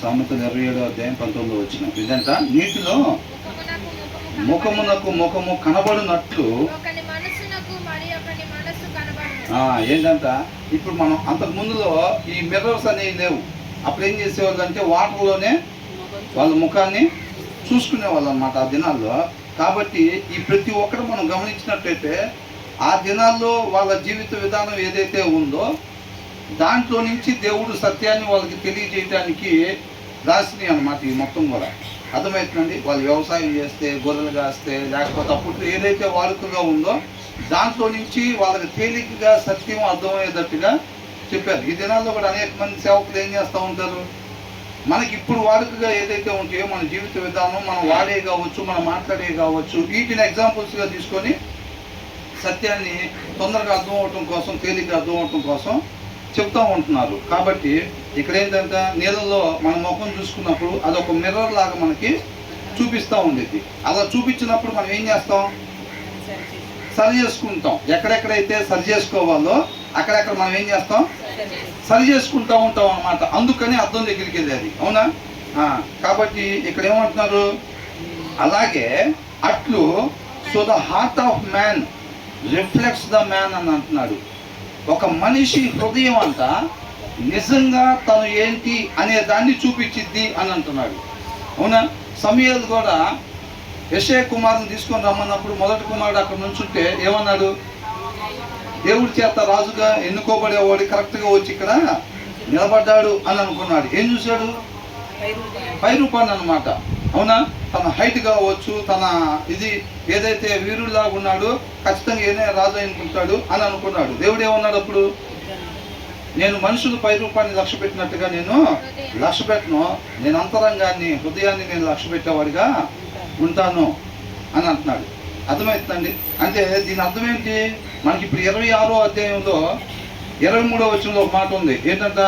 సామెతలు 27:19 ఇదంట, నీటిలో ముఖమునకు ముఖము కనబడినట్లు ఏంటంట. ఇప్పుడు మనం అంతకు ముందులో ఈ మిర్రర్స్ అనేవి లేవు. అప్పుడు ఏం చేసేవాళ్ళు అంటే వాటర్లోనే వాళ్ళ ముఖాన్ని చూసుకునేవాళ్ళు అనమాట ఆ దినాల్లో. కాబట్టి ఈ ప్రతి ఒక్కరు మనం గమనించినట్టయితే ఆ దినాల్లో వాళ్ళ జీవిత విధానం ఏదైతే ఉందో దాంట్లో నుంచి దేవుడు సత్యాన్ని వాళ్ళకి తెలియజేయడానికి రాసినాయి అన్నమాట ఈ మొత్తం కూడా. అర్థమవుతుందండి. వాళ్ళు వ్యవసాయం చేస్తే, గొర్రెలు కాస్తే, లేకపోతే అప్పుడు ఏదైతే వాడుకగా ఉందో దాంట్లో నుంచి వాళ్ళకి తేలికగా సత్యం అర్థమయ్యేటట్టుగా చెప్పారు. ఈ దినాల్లో కూడా అనేక మంది సేవకులు ఏం చేస్తూ ఉంటారు, మనకి ఇప్పుడు వాడుకగా ఏదైతే ఉంటాయో మన జీవిత విధానం, మనం వాడే కావచ్చు, మనం మాట్లాడే కావచ్చు, వీటిని ఎగ్జాంపుల్స్గా తీసుకొని సత్యాన్ని తొందరగా అర్థం అవటం కోసం, తేలిగ్గా అర్థం అవటం కోసం చెప్తూ ఉంటున్నారు. కాబట్టి ఇక్కడ ఏంటంటే నీళ్ళల్లో మన ముఖం చూసుకున్నప్పుడు అదొక మిర్రర్ లాగా మనకి చూపిస్తూ ఉండేది. అలా చూపించినప్పుడు మనం ఏం చేస్తాం, సరి చేసుకుంటాం. ఎక్కడెక్కడైతే సరి చేసుకోవాలో అక్కడెక్కడ మనం ఏం చేస్తాం, సరి చేసుకుంటూ ఉంటాం అన్నమాట. అందుకని అద్దం దగ్గరికి వెళ్ళేది. అవునా? కాబట్టి ఇక్కడ ఏమంటున్నారు, అలాగే అట్లు so the heart of man reflects the man అని అంటున్నాడు. ఒక మనిషి హృదయం అంతా నిజంగా తను ఏంటి అనే దాన్ని చూపించిద్ది అని అంటున్నాడు. అవునా? సమూయేలు కూడా యెషయా కుమారుని తీసుకొని రమ్మన్నప్పుడు మొదటి కుమారుడు అక్కడ నుంచుంటే ఏమన్నాడు, దేవుడి చేత రాజుగా ఎన్నుకోబడేవాడు కరెక్ట్గా వచ్చి ఇక్కడ నిలబడ్డాడు అని అనుకున్నాడు. ఏం చూశాడు, పై రూపాన్ని అనమాట. అవునా? తన హైట్ కావచ్చు, తన ఇది ఏదైతే వీరుడిలాగా ఉన్నాడో ఖచ్చితంగా ఏదైనా రాజు అనుకుంటాడు అని అనుకున్నాడు. దేవుడు ఏమన్నాడు అప్పుడు, నేను మనుషులు పై రూపాన్ని లక్ష్య పెట్టినట్టుగా నేను లక్ష్య పెట్టను, నేను అంతరంగాన్ని, హృదయాన్ని నేను లక్ష్య పెట్టేవాడిగా ఉంటాను అని అంటున్నాడు. అర్థమవుతుందండి. అంటే దీని అర్థం ఏంటి, మనకి ఇప్పుడు 26వ అధ్యాయంలో 23వ వచనంలో ఒక మాట ఉంది. ఏంటంట,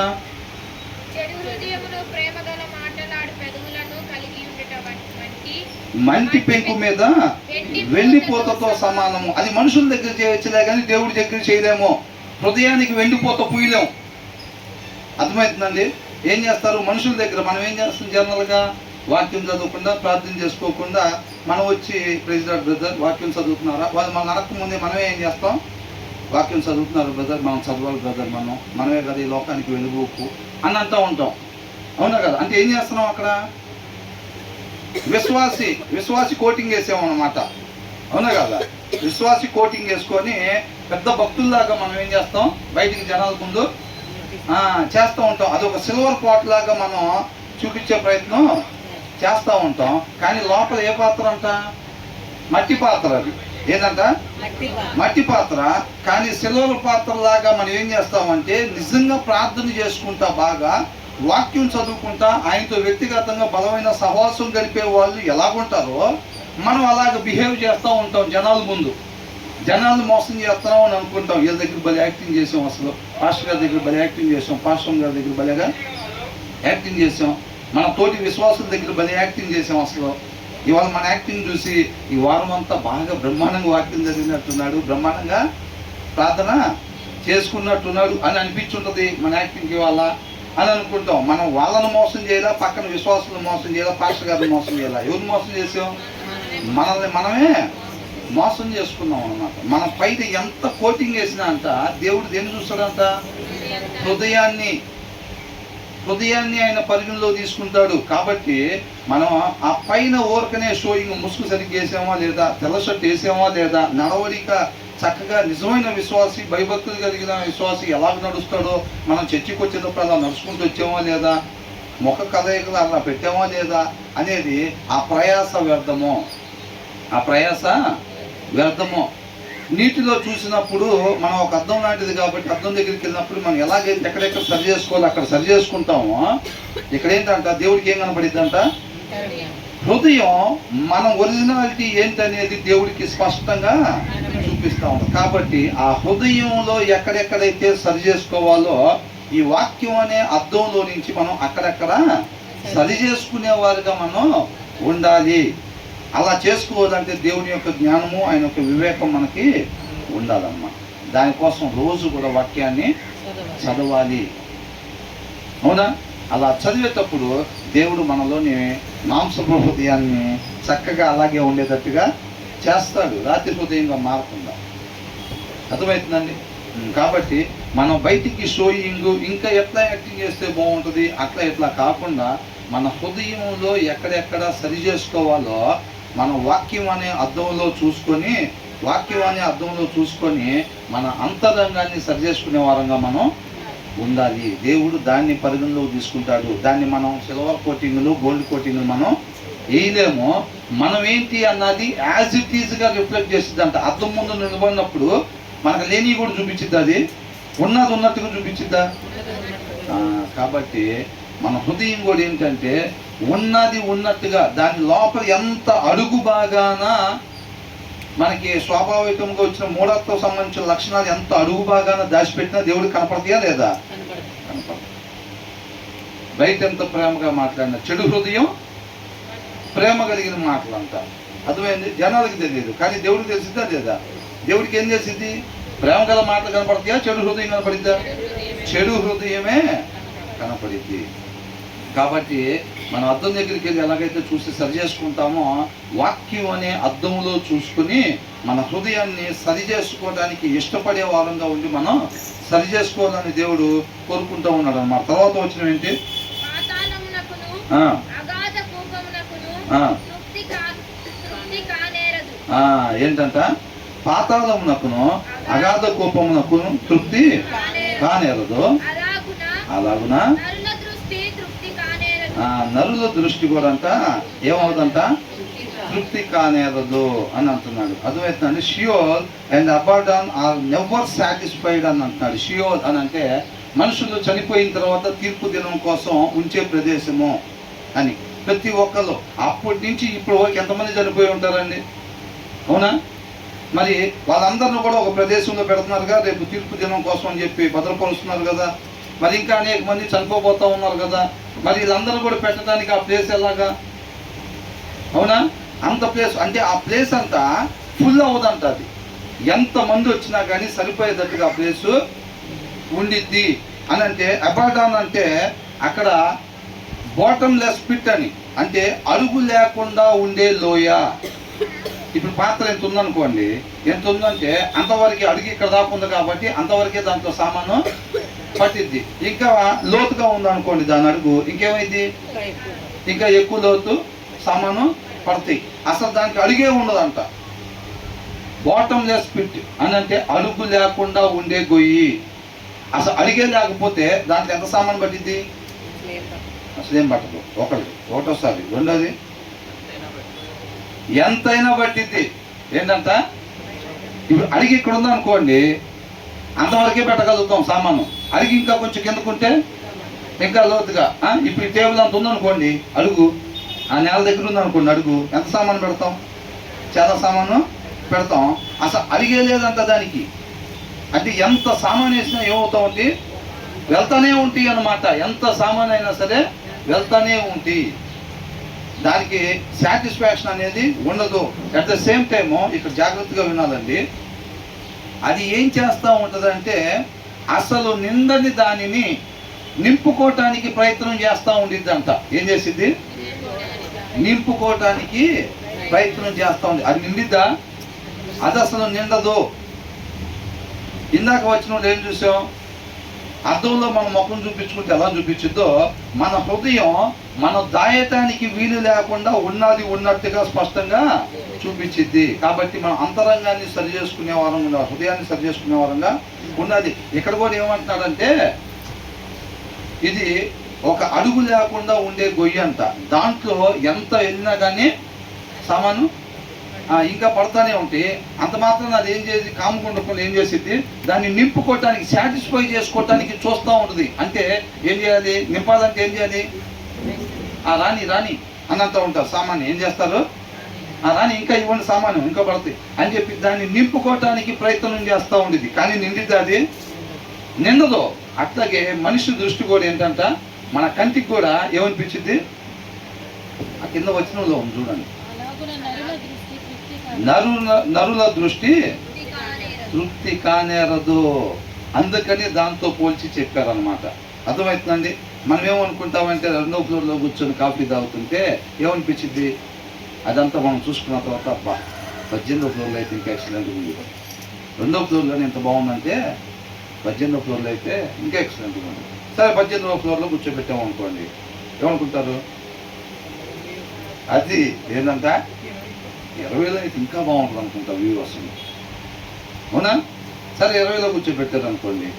మంటి పెంకు మీద వెండిపోతతో సమానము. అది మనుషుల దగ్గర చేయొచ్చులే కానీ దేవుడి దగ్గర చేయలేము. హృదయానికి వెండిపోత పూయలేము. అర్థమవుతుందండి. ఏం చేస్తారు మనుషుల దగ్గర, మనం ఏం చేస్తాం జనరల్గా, వాక్యం చదవకుండా, ప్రార్థన చేసుకోకుండా మనం వచ్చి ప్రెసిడెంట్ బ్రదర్ వాక్యం చదువుతున్నారా, వాళ్ళు మనం అడగకముందే మనమే ఏం చేస్తాం, వాక్యం చదువుతున్నారు బ్రదర్, మనం చదవాలి బ్రదర్, మనమే కదా ఈ లోకానికి వెలుగుకు అని అంటూ ఉంటాం. అవునా కదా? అంటే ఏం చేస్తున్నాం అక్కడ, విశ్వాసి కోటింగ్ వేసామన్నమాట. అవునా కదా? విశ్వాసి కోటింగ్ వేసుకొని పెద్ద భక్తుల్లాగా మనం ఏం చేస్తాం, బయటికి జనాల ముందు చేస్తూ ఉంటాం. అదొక సిల్వర్ పాట్ లాగా మనం చూపించే ప్రయత్నం చేస్తూ ఉంటాం. కానీ లోపల ఏ పాత్ర అంట, మట్టి పాత్ర. అది ఏదంట, మట్టి పాత్ర. కానీ సిల్వర్ పాత్ర లాగా మనం ఏం చేస్తామంటే నిజంగా ప్రార్థన చేసుకుంటా, బాగా వాక్యం చదువుకుంటా, ఆయనతో వ్యక్తిగతంగా బలమైన సహవాసం గడిపే వాళ్ళు ఎలాగుంటారో మనం అలాగ బిహేవ్ చేస్తూ ఉంటాం జనాల ముందు. జనాలు మోసం చేస్తున్నాం అని అనుకుంటాం. వీళ్ళ దగ్గర భలే యాక్టింగ్ చేసాం, అసలు పాస్టర్ గారి దగ్గర భలే యాక్టింగ్ చేసాం, పాస్టర్ గారి దగ్గర భలేగా యాక్టింగ్ చేసాం, మన తోటి విశ్వాసుల దగ్గర భలే యాక్టింగ్ చేసాం. అసలు ఇవాళ మన యాక్టింగ్ చూసి ఈ వారం అంతా బాగా బ్రహ్మాండంగా వాక్యం జరిగినట్టున్నాడు, బ్రహ్మాండంగా ప్రార్థన చేసుకున్నట్టున్నాడు అని అనిపించుంటుంది మన యాక్టింగ్ ఇవాళ అని అనుకుంటాం. మనం వాళ్ళను మోసం చేయాలా, పక్కన విశ్వాసులను మోసం చేయాలా, పాస్టర్ గారిని మోసం చేయాలా, ఎవరిని మోసం చేసాం, మనల్ని మనమే మోసం చేసుకున్నాం అన్నమాట. మన పైన ఎంత కోటింగ్ వేసినా అంట దేవుడు దేన్ని చూస్తాడంట, హృదయాన్ని ఆయన పరిగణలో తీసుకుంటాడు. కాబట్టి మనం ఆ పైన ఓరకనే షోయింగ్, ముసుగు సరిగ్గా వేసామా లేదా, తెల్ల షర్ట్ వేసామా లేదా, నడవడిక చక్కగా నిజమైన విశ్వాసి, భయభక్తులు కలిగిన విశ్వాసి ఎలాగ నడుస్తాడో, మనం చర్చికి వచ్చేటప్పుడు అలా నడుచుకుంటూ వచ్చామా లేదా, ముఖ కలయికలు అలా పెట్టామా లేదా అనేది ఆ ప్రయాస వ్యర్థమో. నీటిలో చూసినప్పుడు మనం ఒక అద్దం లాంటిది కాబట్టి అద్దం దగ్గరికి వెళ్ళినప్పుడు మనం ఎలాగైతే ఎక్కడెక్కడ సరి చేసుకోవాలో అక్కడ సరి చేసుకుంటామో, ఇక్కడ ఏంటంట దేవుడికి ఏం కనపడిద్దంట, హృదయం మనం ఒరిజినాలిటీ ఏంటనేది దేవుడికి స్పష్టంగా చూపిస్తా ఉంటాం. కాబట్టి ఆ హృదయంలో ఎక్కడెక్కడైతే సరి చేసుకోవాలో ఈ వాక్యం అనే అర్థంలో నుంచి మనం అక్కడెక్కడ సరి చేసుకునేవారుగా మనం ఉండాలి. అలా చేసుకోవాలంటే దేవుని యొక్క జ్ఞానము, ఆయన యొక్క వివేకం మనకి ఉండాలన్నమాట. దానికోసం రోజు కూడా వాక్యాన్ని చదవాలి. అవునా? అలా చదివేటప్పుడు దేవుడు మనలోని మాంసపు హృదయాన్ని చక్కగా అలాగే ఉండేటట్టుగా చేస్తాడు, రాతి హృదయంగా మారకుండా. అర్థమవుతుందండి? కాబట్టి మనం బయటికి షోయింగ్ ఇంకా ఎట్లా యాక్టింగ్ చేస్తే బాగుంటుంది అట్లా ఇట్లా కాకుండా మన హృదయంలో ఎక్కడెక్కడ సరి చేసుకోవాలో మన వాక్యం అనే అర్థంలో చూసుకొని మన అంతరంగాన్ని సరి చేసుకునే వారంగా మనం ఉండాలి. దేవుడు దాన్ని పరిగణలోకి తీసుకుంటాడు. దాన్ని మనం సిల్వర్ కోటింగ్లు, గోల్డ్ కోటింగ్లు మనం వేయలేము. మనం ఏంటి అన్నది యాజ్ ఇట్ ఈజ్గా రిఫ్లెక్ట్ చేస్తుంది అంట. అర్థం ముందు నిలబడినప్పుడు మనకు లేని కూడా చూపించిద్దా, అది ఉన్నది ఉన్నట్టుగా చూపించిద్దా? కాబట్టి మన హృదయం కూడా ఏంటంటే ఉన్నది ఉన్నట్టుగా దాని లోపల ఎంత అడుగు బాగాన మనకి స్వాభావికంగా వచ్చిన మూఢత్వ సంబంధించిన లక్షణాలు ఎంత అడుగు బాగాన దాచిపెట్టినా దేవుడికి కనపడతాయా లేదా? కనపడదు. బయట ఎంత ప్రేమగా మాట్లాడినా చెడు హృదయం ప్రేమ కలిగిన మాటలంట. అర్థమైంది? జనాలకి తెలియదు, కానీ దేవుడికి తెలిసిద్దా లేదా? దేవుడికి ఏం తెలిసింది? ప్రేమ గల మాటలు కనపడతాయా, చెడు హృదయం కనపడిద్దా? చెడు హృదయమే కనపడిద్ది. కాబట్టి మనం అద్దం దగ్గరికి వెళ్ళి ఎలాగైతే చూసి సరి చేసుకుంటామో వాక్యం అనే అద్దంలో చూసుకుని మన హృదయాన్ని సరి చేసుకోవడానికి ఇష్టపడే వారంగా ఉండి మనం సరి చేసుకోవాలని దేవుడు కోరుకుంటూ ఉన్నాడు అన్నమాట. తర్వాత వచ్చిన ఏంటి? ఏంటంట? పాతాళమునకును అగాధ కోపమునకును తృప్తి కానేరదు, అలాగున నరుల దృష్టి కూడా అంట ఏమవుదంట? తృప్తి కానేరదు అని అంటున్నాడు. అర్థమవుతుందండి? Sheol and Abaddon are never satisfied అని అంటున్నాడు. షియోల్ అని అంటే మనుషులు చనిపోయిన తర్వాత తీర్పు దినం కోసం ఉంచే ప్రదేశము అని. ప్రతి ఒక్కరు అప్పటి నుంచి ఇప్పటి వరకు ఎంతమంది చనిపోయి ఉంటారండి? అవునా? మరి వాళ్ళందరినీ కూడా ఒక ప్రదేశంలో పెడుతున్నారుగా, రేపు తీర్పు దినం కోసం అని చెప్పి భద్రపరుస్తున్నారు కదా. మరి ఇంకా అనేక మంది చనిపోతూ ఉన్నారు కదా. మరి వీళ్ళందరూ కూడా పెట్టడానికి ఆ ప్లేస్ ఎలాగా? అవునా? అంత ప్లేస్ అంటే ఆ ప్లేస్ అంతా ఫుల్ అవ్వదంట. అది ఎంతమంది వచ్చినా కానీ సరిపోయేటట్టుగా ఆ ప్లేసు ఉండిద్ది అని అంటే. అబార్డాన్ అంటే అక్కడ బాటమ్లెస్ పిట్ అని, అంటే అడుగు లేకుండా ఉండే లోయ. ఇప్పుడు పాత్ర ఎంత ఉందనుకోండి, ఎంత ఉందంటే అంతవరకు అడుగు ఇక్కడ దాకా ఉంది కాబట్టి అంతవరకే దాంట్లో సామాను పట్టిద్ది. ఇంకా లోతుగా ఉందనుకోండి దాని అడుగు, ఇంకేమైంది? ఇంకా ఎక్కువ లోతు సామాను పడతాయి. అసలు దానికి అడుగే ఉండదంట. బాటమ్లెస్ పిట్ అని అంటే అడుగు లేకుండా ఉండే గొయ్యి. అసలు అడిగే లేకపోతే దాంట్లో ఎంత సామాను పట్టిద్ది? అసలు ఏం పట్టదు. ఒకటోసారి. రెండోది ఎంతైనా పట్టిద్ది. ఏంటంట? ఇప్పుడు అడిగి ఇక్కడ ఉందనుకోండి అంతవరకే పెట్టగలుగుతాం సామాను. అడిగి ఇంకా కొంచెం కిందకుంటే ఇంకా లోతుగా. ఇప్పుడు ఈ టేబుల్ అంత ఉందనుకోండి, అడుగు ఆ నేల దగ్గర ఉందనుకోండి, అడుగు ఎంత సామాను పెడతాం? చాలా సామాను పెడతాం. అసలు అడిగే లేదంట దానికి. అంటే ఎంత సామాను వేసినా ఏమవుతా ఉంది? వెళ్తానే ఉంటాయి అన్నమాట. ఎంత సామాన్ అయినా సరే వెళ్తానే ఉంటాయి. దానికి సాటిస్ఫాక్షన్ అనేది ఉండదు. అట్ ద సేమ్ టైము ఇక్కడ జాగ్రత్తగా వినాలండి. అది ఏం చేస్తూ ఉంటుందంటే అసలు నిందని దానిని నింపుకోవటానికి ప్రయత్నం చేస్తూ ఉండిద్దంట. ఏం చేసిద్ది? నింపుకోవటానికి ప్రయత్నం చేస్తూ ఉంది. అది నిండిద్దా? అది అసలు నిండదు. ఇందాక వచ్చిన ఏం చూసాం? అర్థంలో మన ముఖం చూపించుకుంటే ఎలా చూపించిద్దో మన హృదయం మనం దాయటానికి వీలు లేకుండా ఉన్నది ఉన్నట్టుగా స్పష్టంగా చూపించిద్ది. కాబట్టి మనం అంతరంగాన్ని సరి చేసుకునే వారం ఉండాలి, హృదయాన్ని సరి చేసుకునే వారంగా ఉన్నది. ఇక్కడ కూడా ఏమంటున్నాడంటే ఇది ఒక అడుగు లేకుండా ఉండే గొయ్యి అంట. దాంట్లో ఎంత వెళ్ళినా కానీ సామాను ఇంకా పడతానే ఉంటాయి. అంత మాత్రం అది ఏం చేసి కాముకుండకుండా ఏం చేసిద్ది? దాన్ని నింపుకోవటానికి, సాటిస్ఫై చేసుకోవటానికి చూస్తూ ఉంటుంది. అంటే ఏం చేయాలి? నింపాలంటే ఏం చేయాలి? రాని రాని అన్నంత ఉంటారు సామాన్ని. ఏం చేస్తారు? రాని ఇంకా ఇవ్వండి సామాను, ఇంకా పడతాయి అని చెప్పి దాన్ని నింపుకోవటానికి ప్రయత్నం చేస్తూ ఉండేది. కానీ నిండిద్ది? అది నిండదు. అట్లాగే మనిషి దృష్టి కూడా ఏంటంట, మన కంటికి కూడా ఏమనిపించింది? ఆ కింద వచ్చినలో ఉంది చూడండి. నరుల దృష్టి తృప్తి కానేరదు. అందుకని దాంతో పోల్చి చెప్పారనమాట. అర్థమవుతుందండి? మనం ఏమనుకుంటామంటే 2వ ఫ్లోర్లో కూర్చొని కాఫీ తాగుతుంటే ఏమనిపించింది, అదంతా మనం చూసుకున్న తర్వాత అబ్బా 18వ ఫ్లోర్లో అయితే ఇంకా ఎక్సలెంట్గా ఉంది, 2వ ఫ్లోర్లోనే ఎంత బాగుందంటే 18వ ఫ్లోర్లో అయితే ఇంకా ఎక్సలెంట్గా ఉంది. సరే 18వ ఫ్లోర్లో కూర్చోబెట్టాము అనుకోండి, ఏమనుకుంటారు, అది ఏంటంట 20లో అయితే ఇంకా బాగుంటుంది అనుకుంటా వ్యూ వస్తుంది, అవునా? సరే 20లో కూర్చోబెట్టారు అనుకోండి,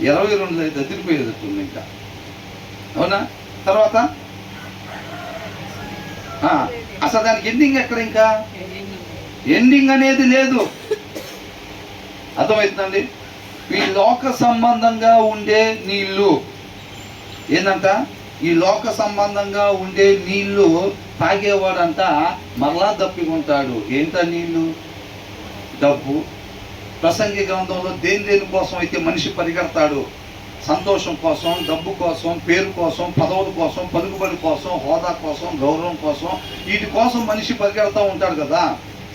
22లో అయితే అదిరిపోయేటట్టుంది ఇంకా, అవునా? తర్వాత అసలు దానికి ఎండింగ్ ఎక్కడ, ఇంకా ఎండింగ్ అనేది లేదు. అర్థమవుతుందండి? ఈ లోక సంబంధంగా ఉండే నీళ్ళు ఏంటంట, ఈ లోక సంబంధంగా ఉండే నీళ్లు తాగేవాడంట మరలా దప్పికుంటాడు. ఏంట నీళ్ళు? డబ్బు. ప్రసంగి గ్రంథంలో దేని కోసం అయితే మనిషి పరిగెడతాడు, సంతోషం కోసం, డబ్బు కోసం, పేరు కోసం, పదవుల కోసం, పలుకుబడి కోసం, హోదా కోసం, గౌరవం కోసం, వీటి కోసం మనిషి పరిగెడతా ఉంటాడు కదా.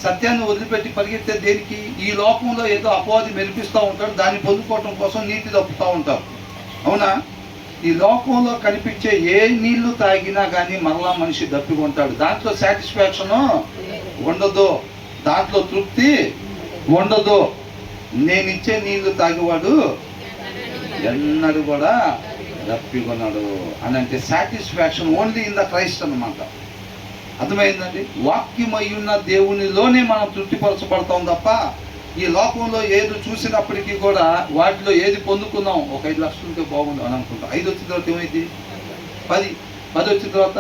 సత్యాన్ని వదిలిపెట్టి పరిగెత్తే దేనికి? ఈ లోకంలో ఏదో అపవాది మెరిపిస్తూ ఉంటాడు, దాన్ని పొందుకోవటం కోసం నీతి తప్పుతూ ఉంటారు, అవునా? ఈ లోకంలో కనిపించే ఏ నీళ్లు తాగినా కానీ మరలా మనిషి దప్పికొంటాడు. దాంట్లో సాటిస్ఫాక్షన్ ఉండదు, దాంట్లో తృప్తి ఉండదు. నేనిచ్చే నీళ్లు తాగేవాడు ఎన్నడూ కూడా దప్పికొన్నాడు అని అంటే satisfaction only in the Christ అన్నమాట. అర్థమైందండి? వాక్యమయ్యున్న దేవునిలోనే మనం తృప్తిపరచబడతాం తప్ప ఈ లోకంలో ఏది చూసినప్పటికీ కూడా వాటిలో ఏది పొందుకుందాం, ఒక 5 లక్షలు ఉంటే బాగుండు అని అనుకుంటాం. 5 వచ్చిన తర్వాత ఏమైంది? 10 వచ్చిన తర్వాత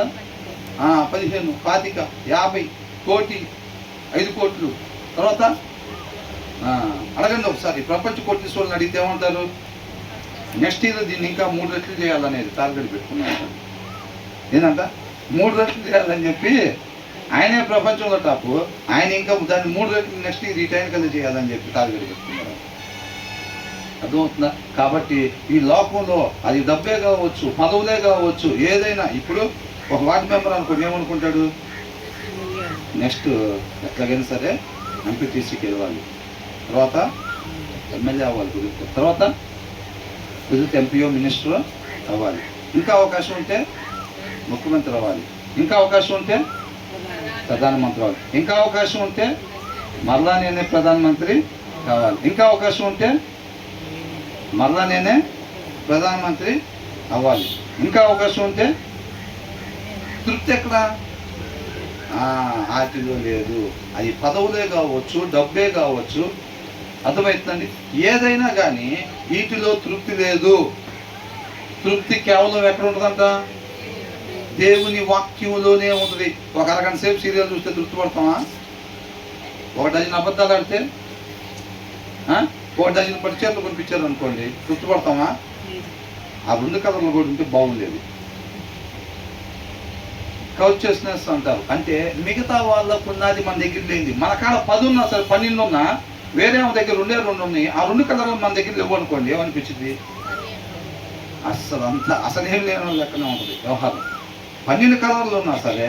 15, 25, 50, కోటి, 5 కోట్లు. తర్వాత అడగండి ఒకసారి, ప్రపంచ కోటీశ్వరులను అడిగితే ఏమంటారు? నెక్స్ట్ ఇయర్ దీన్ని ఇంకా 3 రెట్లు చేయాలనేది టార్గెట్ పెట్టుకున్నాను. ఏంటంట 3 రెట్లు చేయాలని చెప్పి ఆయనే ప్రపంచంలో టాపు, ఆయన ఇంకా దాన్ని 3 రెట్లు నెక్స్ట్ ఈ టైం కింద చేయాలని చెప్పి టార్గెట్ పెట్టుకున్నారు. అర్థమవుతుందా? కాబట్టి ఈ లోకంలో అది డబ్బే కావచ్చు, పదవులే కావచ్చు, ఏదైనా. ఇప్పుడు ఒక వార్డు మెంబర్ అనుకోండి, ఏమనుకుంటాడు, నెక్స్ట్ ఎట్లాగైనా సరే ఎంపీటీసీకి వెళ్ళాలి, తర్వాత ఎమ్మెల్యే అవ్వాలి, కుదిరితే తర్వాత ఎంపీఓ మినిస్టర్ అవ్వాలి, ఇంకా అవకాశం ఉంటే ముఖ్యమంత్రి అవ్వాలి, ఇంకా అవకాశం ఉంటే ప్రధానమంత్రి అవ్వాలి, ఇంకా అవకాశం ఉంటే మరలా నేనే ప్రధానమంత్రి కావాలి, ఇంకా అవకాశం ఉంటే మరలా నేనే ప్రధానమంత్రి అవ్వాలి, ఇంకా అవకాశం ఉంటే తృప్తి ఎక్కడ? ఆటిలో లేదు. అది పదవులే కావచ్చు, డబ్బే కావచ్చు, అర్థమవుతుందండి? ఏదైనా కానీ వీటిలో తృప్తి లేదు. తృప్తి కేవలం ఎక్కడ ఉంటుందంట? దేవుని వాక్యంలోనే ఉంటుంది. ఒక అరగంట సేపు సీరియల్ చూస్తే తృప్తి పడతామా? 1 డజన్ అబద్ధాలు ఆడితే 1 డజన్ పరిచయాలు కొనిపించారు అనుకోండి, తృప్తి పడతామా? ఆ 2 కథలు కూడా ఉంటే బాగుండేది. కౌచెస్నెస్ అంటారు, అంటే మిగతా వాళ్ళకు ఉన్నది మన దగ్గర లేనిది. మన కాడ 10 ఉన్నా సరే, 12 ఉన్నా వేరే దగ్గర 2 ఉన్నాయి, ఆ 2 కథలు మన దగ్గర లేవు అనుకోండి, ఏమనిపించింది? అసలు ఏం లేని లెక్కనే ఉంటుంది వ్యవహారం. 12 కలర్లు ఉన్నా సరే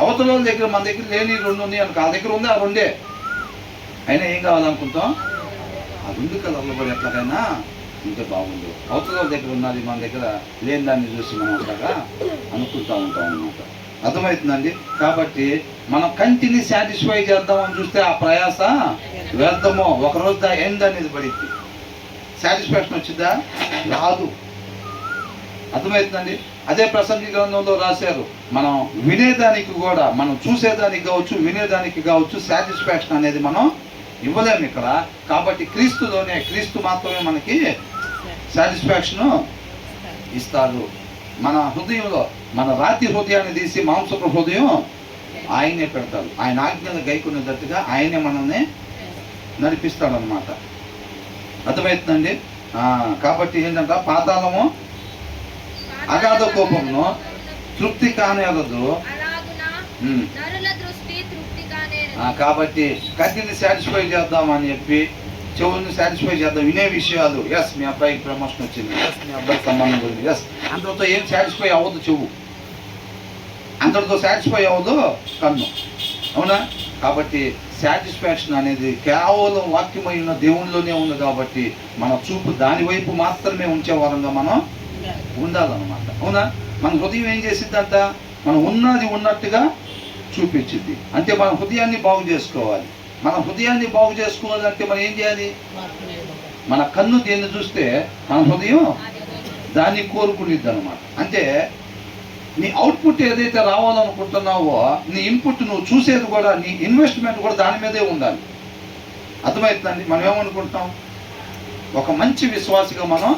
అవతల వాళ్ళ దగ్గర మన దగ్గర లేని 2 ఉన్నాయి అనుకో, ఆ దగ్గర ఉంది ఆ 2 అయినా ఏం కావాలనుకుంటాం? ఆ 2 కలర్లు కూడా ఎట్లాగైనా ఉంటే బాగుండు. అవతల వాళ్ళ దగ్గర ఉన్నది మన దగ్గర లేని దాన్ని చూసి మనం అట్లాగా అనుకుంటూ ఉంటాం అన్నమాట. అర్థమవుతుందండి? కాబట్టి మనం కంటిని సాటిస్ఫై చేద్దామని చూస్తే ఆ ప్రయాస వ్యర్థమో. ఒకరోజు ఎండ్ అనేది పడింది, సాటిస్ఫాక్షన్ వచ్చిందా? రాదు. అర్థమవుతుందండి? అదే ప్రసంగి గ్రంథంలో రాశారు, మనం వినేదానికి కూడా, మనం చూసేదానికి కావచ్చు, వినేదానికి కావచ్చు, సాటిస్ఫాక్షన్ అనేది మనం ఇవ్వలేము ఇక్కడ. కాబట్టి క్రీస్తులోనే, క్రీస్తు మాత్రమే మనకి సాటిస్ఫాక్షన్ ఇస్తాడు. మన హృదయంలో, మన రాతి హృదయాన్ని తీసి మాంసపు హృదయం ఆయనే పెడతాడు. ఆయన ఆజ్ఞలు గైకొనేటట్టుగా ఆయనే మనల్ని నడిపిస్తాడు అన్నమాట. అర్థమవుతుందండి? కాబట్టి ఏంటంటే పాతాళము అగాధ కోపమును తృప్తి కానేరదు. కాబట్టి కంటిని సాటిస్ఫై చేద్దామని చెప్పి, చెవుల్ని సాటిస్ఫై చేద్దాం, వినే విషయాలు. ఎస్ మీ అబ్బాయికి ప్రమోషన్ వచ్చింది, ఎస్ మీ అబ్బాయికి సంబంధం గురించి, ఎస్ అంతటితో ఏం సాటిస్ఫై అవ్వదు చెవు, అంతటితో సాటిస్ఫై అవ్వదు కన్ను, అవునా? కాబట్టి సాటిస్ఫాక్షన్ అనేది కేవలం వాక్యమైన దేవునిలోనే ఉంది. కాబట్టి మన చూపు దాని వైపు మాత్రమే ఉంచే వారంగా మనం ఉండాలన్నమాట. అవునా? మన హృదయం ఏం చేసిద్దంట? మనం ఉన్నది ఉన్నట్టుగా చూపించింది. అంటే మన హృదయాన్ని బాగు చేసుకోవాలి. మన హృదయాన్ని బాగు చేసుకోవాలంటే మనం ఏం చేయాలి? మన కన్ను దేన్ని చూస్తే మన హృదయం దాన్ని కోరుకునిద్ది అనమాట. అంటే నీ అవుట్పుట్ ఏదైతే రావాలనుకుంటున్నావో, నీ ఇన్పుట్ నువ్వు చూసేది కూడా, నీ ఇన్వెస్ట్మెంట్ కూడా దాని మీదే ఉండాలి. అర్థమవుతుందండి? మనం ఏమనుకుంటాం? ఒక మంచి విశ్వాసిగా మనం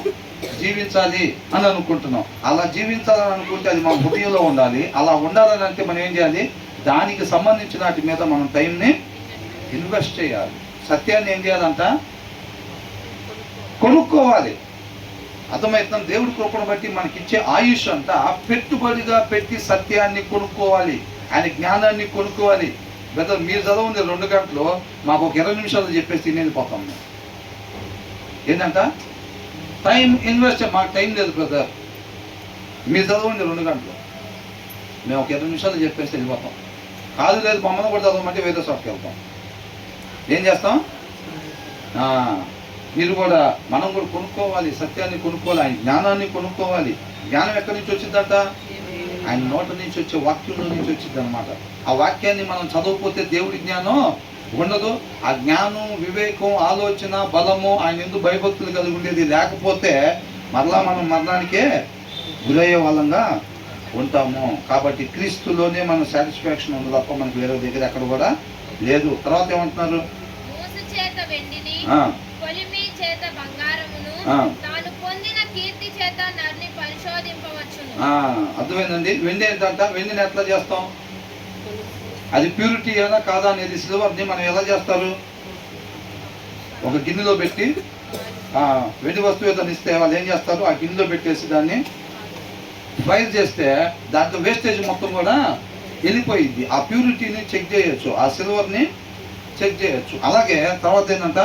జీవించాలి అని అనుకుంటున్నాం. అలా జీవించాలని అనుకుంటే అది మన హృదయంలో ఉండాలి. అలా ఉండాలని అంటే మనం ఏం చేయాలి? దానికి సంబంధించిన వాటి మీద మనం టైంని ఇన్వెస్ట్ చేయాలి. సత్యాన్ని ఏం చేయాలంట? కొనుక్కోవాలి. అర్థమవుతుంది? దేవుడి కృపను బట్టి మనకిచ్చే ఆయుష్ అంతా పెట్టుబడిగా పెట్టి సత్యాన్ని కొనుక్కోవాలి. ఆయన జ్ఞానాన్ని కొనుక్కోవాలి. బ్రదర్, మీరు చదవండి 2 గంటలు, మాకు ఒక 20 నిమిషాలు చెప్పేసి తినేది పోతాం. మేము ఏంటంట? Time invest. మాకు టైం లేదు బ్రదర్, మీరు చదవండి 2 గంటలు, మేము ఒక 20 నిమిషాలు చెప్పేసి వెళ్ళిపోతాం. కాదు లేదు మమ్మల్ని కూడా చదవమంటే వేరే చోటుకి వెళ్తాం. ఏం చేస్తాం? మీరు కూడా, మనం కూడా కొనుక్కోవాలి, సత్యాన్ని కొనుక్కోవాలి, ఆయన జ్ఞానాన్ని కొనుక్కోవాలి. జ్ఞానం ఎక్కడి నుంచి వచ్చిందంట? ఆయన నోట నుంచి వచ్చే వాక్యంలో నుంచి వచ్చింది అనమాట. ఆ వాక్యాన్ని మనం చదవకపోతే దేవుడి జ్ఞానం ఉండదు. ఆ జ్ఞానం, వివేకం, ఆలోచన, బలము, ఆయన ఎందుకు భయభక్తులు కలిగి ఉండేది లేకపోతే మరలా మనం మరణానికే గురయ్యే వాళ్ళంగా ఉంటాము. కాబట్టి క్రీస్తులోనే మన సాటిస్ఫాక్షన్ ఉంది తప్ప మనకు వేరే దగ్గర ఎక్కడ కూడా లేదు. తర్వాత ఏమంటున్నారు? అర్థమైందండి? వెండి ఏంటంట? వెండిని ఎట్లా చేస్తాం? అది ప్యూరిటీ ఏనా కాదా అనేది, సిల్వర్ని మనం ఎలా చేస్తారు? ఒక గిన్నెలో పెట్టి వెండి వస్తువు ఏదైనా ఇస్తే వాళ్ళు ఏం చేస్తారు? ఆ గిన్నెలో పెట్టేసి దాన్ని ఫ్రై చేస్తే దాంట్లో వేస్టేజ్ మొత్తం కూడా వెళ్ళిపోయింది. ఆ ప్యూరిటీని చెక్ చేయొచ్చు, ఆ సిల్వర్ని చెక్ చేయొచ్చు. అలాగే తర్వాత ఏంటంట?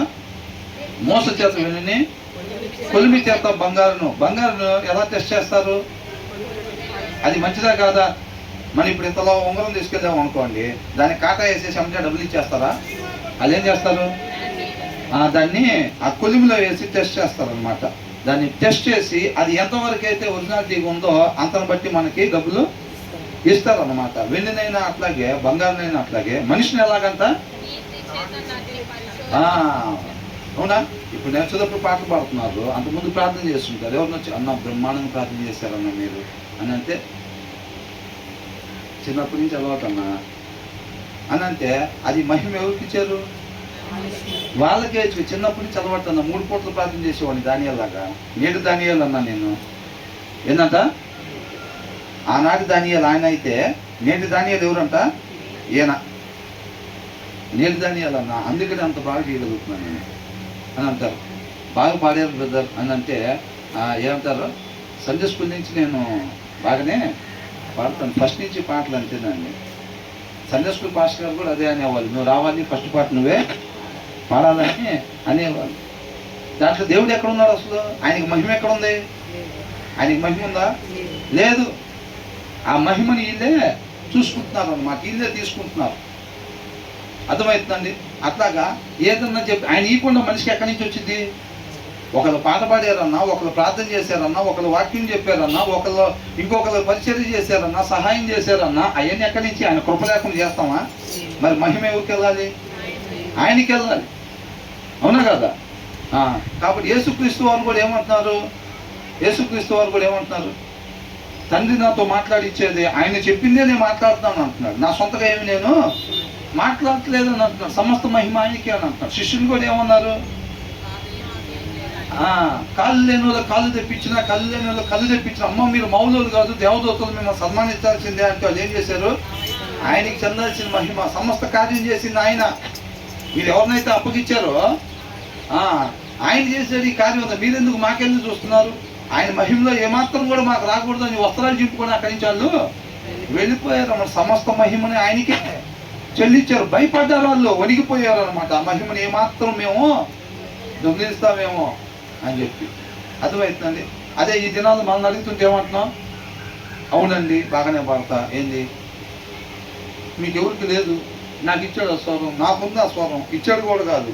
మోస చేత వెండిని, కొలిమి చేత బంగారును ఎలా టెస్ట్ చేస్తారు? అది మంచిదా కాదా? మనం ఇప్పుడు ఇంతలో ఉంగరం తీసుకెళ్దాం అనుకోండి, దాన్ని కాటా వేసేసి అమ్మితే డబ్బులు ఇచ్చేస్తారా? అది ఏం చేస్తారు? దాన్ని ఆ కొలిమిలో వేసి టెస్ట్ చేస్తారనమాట. దాన్ని టెస్ట్ చేసి అది ఎంతవరకు అయితే ఒరిజినాలిటీ ఉందో అంతను బట్టి మనకి డబ్బులు ఇస్తారనమాట. వెండినైనా అట్లాగే, బంగారునైనా అట్లాగే, మనిషిని ఎలాగంట? అవునా? ఇప్పుడు నేను వచ్చేటప్పుడు పాటలు పాడుతున్నారు, అంతకుముందు ప్రార్థన చేస్తుంటారు. ఎవరిని వచ్చి అన్న బ్రహ్మాండంగా ప్రార్థన చేశారన్న మీరు అని అంటే, చిన్నప్పటి నుంచి అలవాటన్నా అని అంటే, అది మహిమ ఎవరికి ఇచ్చారు? వాళ్ళకే. చిన్నప్పటి నుంచి అలవాటన్నా 3 పూటలు ప్రార్థన చేసేవాడిని దానియేలాగా. నేడు దానియేలు అన్నా నేను. ఏంటంట? ఆనాటి దానియేలు ఆయన అయితే నేటి దానియేలు ఎవరంట? ఈయన. నేటి దానియేలు అన్నా, అందుకని అంత బాగా చేయగలుగుతున్నాను నేను అని అంటారు. బాగా పాడారు బ్రదర్ అని అంటే ఏమంటారు? సండే స్కూల్ నుంచి నేను బాగానే పాడతాను, ఫస్ట్ నుంచి పాటలు అంతేనండి. సండే స్కూల్ పాస్టర్ గారు కూడా అదే అనేవాళ్ళు, నువ్వు రావాలి, ఫస్ట్ పాట నువ్వే పాడాలని అనేవాళ్ళు. దాంట్లో దేవుడు ఎక్కడున్నాడు అసలు? ఆయనకి మహిమ ఎక్కడుంది? ఆయనకి మహిమ ఉందా? లేదు. ఆ మహిమని వీళ్ళే చూసుకుంటున్నారు అన్నమాట, వీళ్ళే తీసుకుంటున్నారు. అర్థమవుతుందండి? అట్లాగా ఏదన్నా చెప్పి ఆయన ఇవ్వకుండా మనిషికి ఎక్కడి నుంచి వచ్చింది? ఒకళ్ళు పాట పాడారన్నా, ఒకళ్ళు ప్రార్థన చేశారన్నా, ఒకళ్ళు వాక్యం చెప్పారన్నా, ఒకళ్ళు ఇంకొకళ్ళు పరిచర్య చేశారన్నా, సహాయం చేశారన్నా, అవన్నీ ఎక్కడి నుంచి? ఆయన కృప లేకుండా చేస్తామా? మరి మహిమ ఎవరికి వెళ్ళాలి? ఆయనకి వెళ్ళాలి. అవునా కదా? కాబట్టి యేసుక్రీస్తు వారు కూడా ఏమంటున్నారు? తండ్రి నాతో మాట్లాడిచ్చేది, ఆయన చెప్పిందే నేను మాట్లాడుతున్నాను అంటున్నాడు. నా సొంతగా ఏమి నేను మాట్లాడట్లేదు అని అంటున్నాడు. సమస్త మహిమ ఆయనకి అని అంటున్నాడు. శిష్యులు కూడా ఏమన్నారు? కాళ్ళు లేని వాళ్ళు కాళ్ళు తెప్పించిన, కళ్ళు లేని వాళ్ళు కళ్ళు తెప్పించిన, అమ్మ మీరు మౌలులు కాదు దేవదూతలు మిమ్మల్ని సన్మానించాల్సిందే అంటే వాళ్ళు ఏం చేశారు? ఆయనకి చెందాల్సిన మహిమ సమస్త కార్యం చేసింది ఆయన. మీరు ఎవరినైతే అప్పగిచ్చారో ఆయన చేసేది ఈ కార్యం ఉందా? మీరెందుకు మాకెందుకు చూస్తున్నారు? ఆయన మహిమలో ఏమాత్రం కూడా మాకు రాకూడదు అని వస్త్రాలు చింపుకొని అక్కడి నుంచి వాళ్ళు వెళ్ళిపోయారు. మన సమస్త మహిమని ఆయనకే చెల్లించారు. భయపడ్డారు వాళ్ళు, వణిగిపోయారు అనమాట. ఆ మహిమని ఏమాత్రం మేము దొంగిలిస్తామేమో అని చెప్పి. అర్థమవుతుందండి? అదే ఈ దినాలు మనల్ని అడుగుతుంటే ఏమంటున్నాం? అవునండి బాగానే పాడతా, ఏంది మీకు ఎవరికి లేదు, నాకు ఇచ్చాడు ఆ స్వరం, నాకుంది ఆ స్వరం, ఇచ్చాడు కూడా కాదు,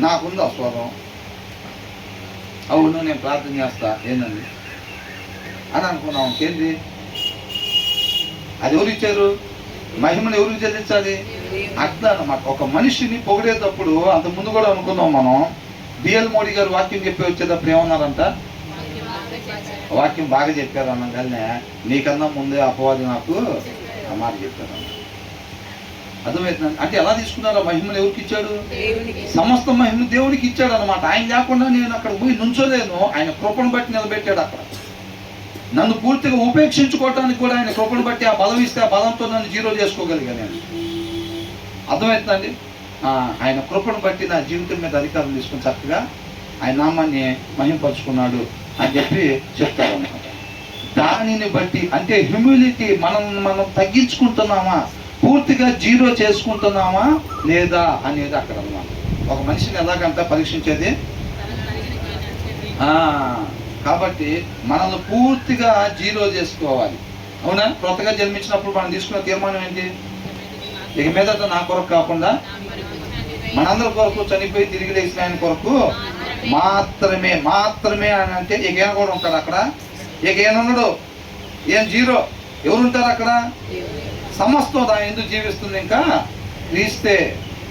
నాకుంది ఆ స్వరం. అవును నేను ప్రార్థన చేస్తా ఏందండి అని అనుకున్నాం. ఏంటి అది ఎవరు ఇచ్చారు? మహిమను ఎవరికి చెల్లించాలి? అట్లా అన్నమాట. ఒక మనిషిని పొగిడేటప్పుడు అంత ముందు కూడా అనుకున్నాం మనం. బిఎల్ మోడీ గారు వాక్యం చెప్పి వచ్చేటప్పుడు ఏమన్నారంట? వాక్యం బాగా చెప్పారు అనగానే నీకన్నా ముందే అపవాది నాకు ఆ మాట చెప్పారు. అర్థమవుతుందండి. అంటే ఎలా తీసుకున్నారు? ఆ మహిమను ఎవరికి ఇచ్చాడు? సమస్త మహిమ దేవుడికి ఇచ్చాడు అనమాట. ఆయన లేకుండా నేను అక్కడ పోయి నుంచోలేను. ఆయన కృపను బట్టి నిలబెట్టాడు అక్కడ. నన్ను పూర్తిగా ఉపేక్షించుకోవటానికి కూడా ఆయన కృపను బట్టి ఆ బలం ఇస్తే ఆ బలంతో నన్ను జీరో చేసుకోగలిగాను నేను. అర్థమవుతుందండి. ఆయన కృపను బట్టి నా జీవితం మీద అధికారం తీసుకుని చక్కగా ఆయన నామాన్ని మహింపరుచుకున్నాడు అని చెప్పి చెప్తారన్నమాట. దానిని బట్టి అంటే హ్యూమిలిటీ, మనం తగ్గించుకుంటున్నామా, పూర్తిగా జీరో చేసుకుంటున్నామా లేదా అనేది అక్కడ అన్నమాట. ఒక మనిషిని ఎలాగంట పరీక్షించేది? కాబట్టి మనల్ని పూర్తిగా జీరో చేసుకోవాలి. అవునా? కొత్తగా జన్మించినప్పుడు మనం తీసుకున్న తీర్మానం ఏంటి? ఇక మీదట నా కొరకు కాకుండా మనందరి కొరకు చనిపోయి తిరిగి లేచిన ఆయన కొరకు మాత్రమే అని అంటే ఇక ఈయన కూడా ఉంటాడు అక్కడ. ఇక ఈయన ఉన్నాడు, ఏం జీరో. ఎవరుంటారు అక్కడ? సమస్తం దాని ఎందుకు జీవిస్తుంది ఇంకా క్రీస్తే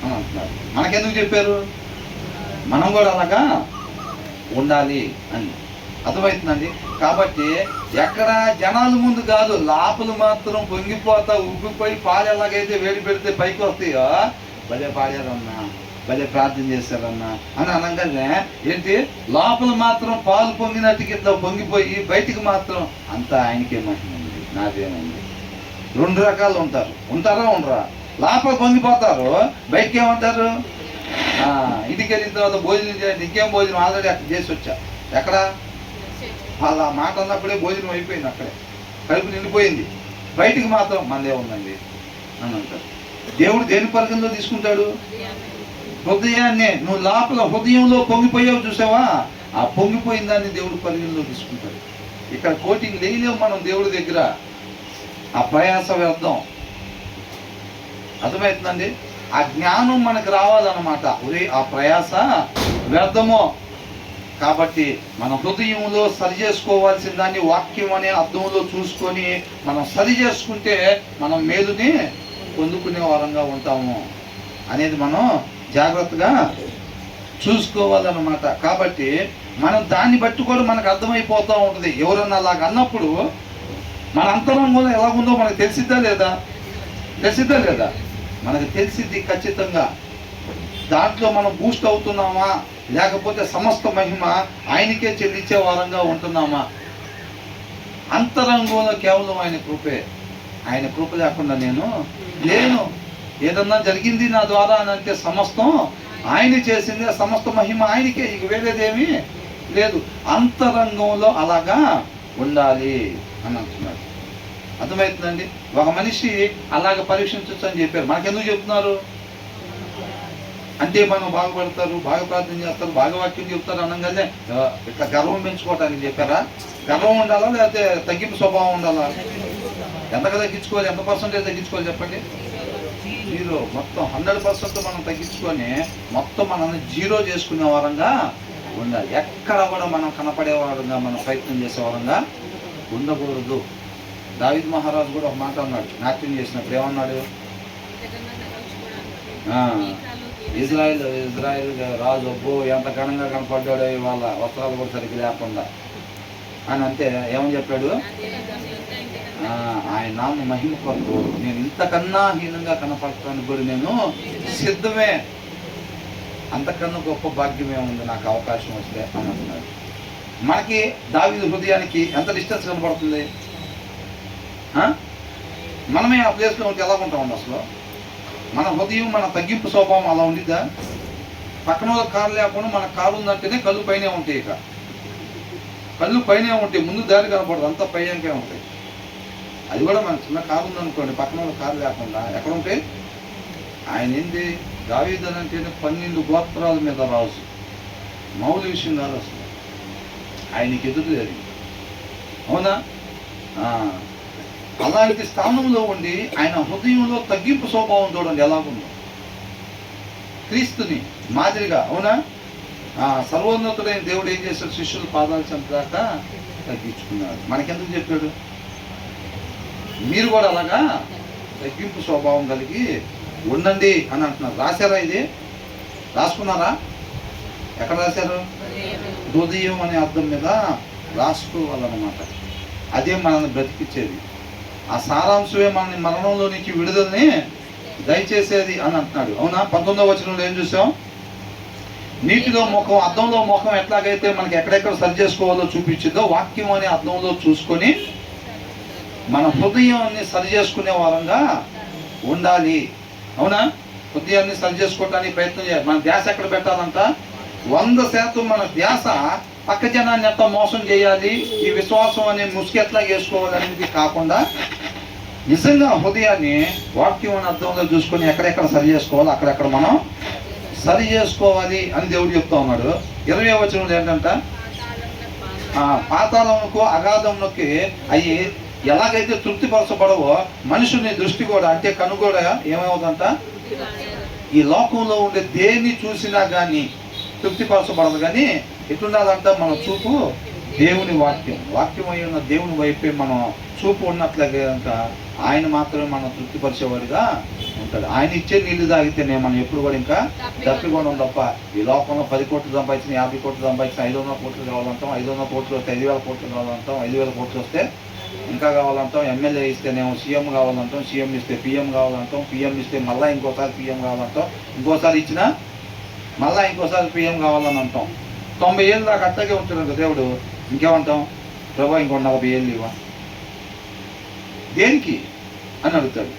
అని అంటున్నారు. మనకెందుకు చెప్పారు? మనం కూడా అలాగా ఉండాలి అని. అర్థమవుతుందండి. కాబట్టి ఎక్కడ జనాల ముందు కాదు, లోపల మాత్రం పొంగిపోతా ఉబ్బిపోయి పాలు ఎలాగైతే వేడి పెడితే పైకి వస్తాయో, భలే పాడారన్నా, భలే ప్రార్థన చేశారన్నా అని అనగానే ఏంటి, లోపల మాత్రం పాలు పొంగినట్టు కింద పొంగిపోయి బయటికి మాత్రం అంతా ఆయనకే మహిమండి, నాదేనండి. రెండు రకాలు ఉంటారు. ఉంటారా ఉండరా? లోపల పొంగిపోతారు, బయటికి ఏమంటారు? ఇంటికి వెళ్ళిన తర్వాత భోజనం చేయండి. ఇంకేం భోజనం ఆల్రెడీ అక్కడ చేసి వచ్చా. ఎక్కడ వాళ్ళ మాట అన్నప్పుడే భోజనం అయిపోయింది, అక్కడే కడుపు నిండిపోయింది. బయటికి మాత్రం మనదే ఉందండి అని అంటారు. దేవుడు దేని పరిగణలో తీసుకుంటాడు? హృదయాన్నే. నువ్వు లోపల హృదయంలో పొంగిపోయావు చూసావా, ఆ పొంగిపోయిన దాన్ని దేవుడు పరిగణలో తీసుకుంటాడు. ఇక్కడ కోటింగ్ లేలేవు మనం దేవుడి దగ్గర. ఆ ప్రయాస వ్యర్థం. అర్థమవుతుందండి. ఆ జ్ఞానం మనకు రావాలన్నమాట. ఒరే ఆ ప్రయాస వ్యర్థమో. కాబట్టి మన హృదయంలో సరి చేసుకోవాల్సిన దాన్ని వాక్యం అనే అర్థంలో చూసుకొని మనం సరి చేసుకుంటే మనం మేలుని పొందుకునే వారంగా ఉంటాము అనేది మనం జాగ్రత్తగా చూసుకోవాలన్నమాట. కాబట్టి మనం దాన్ని బట్టి కూడా మనకు అర్థమైపోతూ ఉంటుంది. ఎవరన్నా అలాగ అన్నప్పుడు మన అంతరంగంలో ఎలాగుందో మనకు తెలిసిద్దా లేదా? తెలిసిద్దా లేదా? మనకు తెలిసిద్ది ఖచ్చితంగా. దాంట్లో మనం బూస్ట్ అవుతున్నామా, లేకపోతే సమస్త మహిమ ఆయనకే చెల్లించే వారంగా ఉంటున్నామా? అంతరంగంలో కేవలం ఆయన కృపే. ఆయన కృప లేకుండా నేను లేను. ఏదన్నా జరిగింది నా ద్వారా అని అంటే సమస్తం ఆయన చేసింది, సమస్త మహిమ ఆయనకే, ఇక వేరేదేమీ లేదు. అంతరంగంలో అలాగా ఉండాలి అని అంటున్నాడు. అర్థమవుతుందండి. ఒక మనిషి అలాగ పరీక్షించవచ్చు అని చెప్పారు. మనకెందుకు చెప్తున్నారు అంటే మనం బాగుపడతారు, బాగా ప్రార్థన చేస్తారు, బాగా వాక్యం చెప్తారు అనగానే ఇట్లా గర్వం పెంచుకోవటానికి చెప్పారా? గర్వం ఉండాలా లేకపోతే తగ్గింపు స్వభావం ఉండాలా? ఎంతగా తగ్గించుకోవాలి? ఎంత పర్సెంటేజ్ తగ్గించుకోవాలి చెప్పండి? జీరో. మొత్తం 100% మనం తగ్గించుకొని మొత్తం మనల్ని జీరో చేసుకునే వారంగా ఉండాలి. ఎక్కడ కూడా మనం కనపడే వారంగా, మనం ప్రయత్నం చేసే వారంగా ఉండకూడదు. దావీదు మహారాజు కూడా ఒక మాట అన్నాడు నాట్యం చేసినప్పుడు. ఏమన్నాడు? ఇజ్రాయిల్ రాజు అబ్బో ఎంత ఘనంగా కనపడ్డాడో, ఇవాళ వస్త్రాలు కూడా సరిగ్గా లేకుండా అని అంటే ఏమని చెప్పాడు? ఆయన నామ మహిమ కొరకు నేను ఇంతకన్నా హీనంగా కనపడటానికి కూడా నేను సిద్ధమే. అంతకన్నా గొప్ప భాగ్యమే ఉంది నాకు అవకాశం వస్తే అని అంటున్నాడు. మనకి దావీదు హృదయానికి ఎంత డిస్టెన్స్ కనపడుతుంది? మనమే ఆ ప్లేస్లో ఉంటే ఎలా ఉంటామండి అసలు? మన హృదయం, మన తగ్గింపు స్వభావం అలా ఉండిద్దా? పక్కన వాళ్ళ కారు లేకుండా మన కారు ఉందంటేనే కళ్ళు పైనే ఉంటాయి. ఇక కళ్ళు పైనే ఉంటాయి, ముందు దారి కనపడదు, అంతా పైనకే ఉంటాయి. అది కూడా మన చిన్న కారు ఉందనుకోండి, పక్కన వాళ్ళ కారు లేకుండా ఎక్కడ ఉంటాయి? ఆయన ఏంది? దావీదు అంటేనే 12 గోత్రాల మీద రాజు. మామూలు విషయం కాదు అసలు. ఆయనకి ఎదురు లేదు. అవునా? అలాంటి స్థానంలో ఉండి ఆయన హృదయంలో తగ్గింపు స్వభావం చూడండి ఎలాగుందో. క్రీస్తుని మాదిరిగా, అవునా? సర్వోన్నతుడైన దేవుడు ఏం చేశాడు? శిష్యులు పాదాలు చంపదాకా తగ్గించుకున్నాడు. మనకెందుకు చెప్పాడు? మీరు కూడా అలాగా తగ్గింపు స్వభావం కలిగి ఉండండి అని అంటున్నారు. రాశారా? ఇది రాసుకున్నారా? ఎక్కడ రాశారు? హృదయం అనే అర్థం మీద రాసుకోవాలన్నమాట. అదే మనల్ని బ్రతికించేది. ఆ సారాంశమే మనల్ని మరణంలో నుంచి విడుదలని దయచేసేది అని అంటున్నాడు, అవునా? 19వ వచనంలో ఏం చూసాం? నీటిలో ముఖం, అద్దంలో ముఖం ఎట్లాగైతే మనకి ఎక్కడెక్కడ సరి చేసుకోవాలో చూపించిందో, వాక్యం అనే అద్దంలో చూసుకొని మన హృదయాన్ని సరి చేసుకునే వారంగా ఉండాలి, అవునా? హృదయాన్ని సరి చేసుకోవడానికి ప్రయత్నం చేయాలి. మన ధ్యాస ఎక్కడ పెట్టాలంట? 100% మన ధ్యాస పక్క జనాన్ని ఎంత మోసం చేయాలి, ఈ విశ్వాసం అనే ముసుగు ఎట్లా వేసుకోవాలి అనేది కాకుండా, నిజంగా హృదయాన్ని వాక్యం అనే అర్థంలో చూసుకొని ఎక్కడెక్కడ సరి చేసుకోవాలి అక్కడెక్కడ మనం సరి చేసుకోవాలి అని దేవుడు చెప్తా ఉన్నాడు. 20వ వచనంలో ఏంటంట? పాతాళమునకు అగాధమునకి అవి ఎలాగైతే తృప్తిపరచబడవో మనుషుని దృష్టి కూడా, అంటే కన్ను కూడా ఏమవుతుందంట? ఈ లోకంలో ఉండే దేన్ని చూసినా కానీ తృప్తిపరచబడదు. కానీ ఎట్లుండాలంట? మన చూపు దేవుని వాక్యం అయి ఉన్న దేవుని వైపే మనం చూపు ఉన్నట్లయితే కనుక ఆయన మాత్రమే మనం తృప్తిపరిచేవాడిగా ఉంటాడు. ఆయన ఇచ్చే నీళ్లు తాగితేనే మనం ఎప్పుడు కూడా ఇంకా తప్పికోవడం తప్ప, ఈ లోకంలో 10 కోట్లు సంపాదించిన, 50 కోట్లు సంపాదించిన, 500 కోట్లు కావాలంటాం, 500 కోట్లు వస్తే 5,000 కోట్లు కావాలంటాం, 5,000 కోట్లు వస్తే ఇంకా కావాలంటాం, ఎమ్మెల్యే ఇస్తేనేమో సీఎం కావాలంటాం, సీఎం ఇస్తే పిఎం కావాలంటాం, పిఎం ఇస్తే మళ్ళీ ఇంకోసారి పిఎం కావాలంటాం, ఇంకోసారి ఇచ్చినా మళ్ళీ ఇంకోసారి పిఎం కావాలని అంటాం. 90 ఏళ్ళు దాకా అట్టగే ఉంటాడు దేవుడు. ఇంకేమంటాం? ప్రభా ఇంకో 40 ఏళ్ళు ఇవ్వ, దేనికి అని అడుగుతాడు.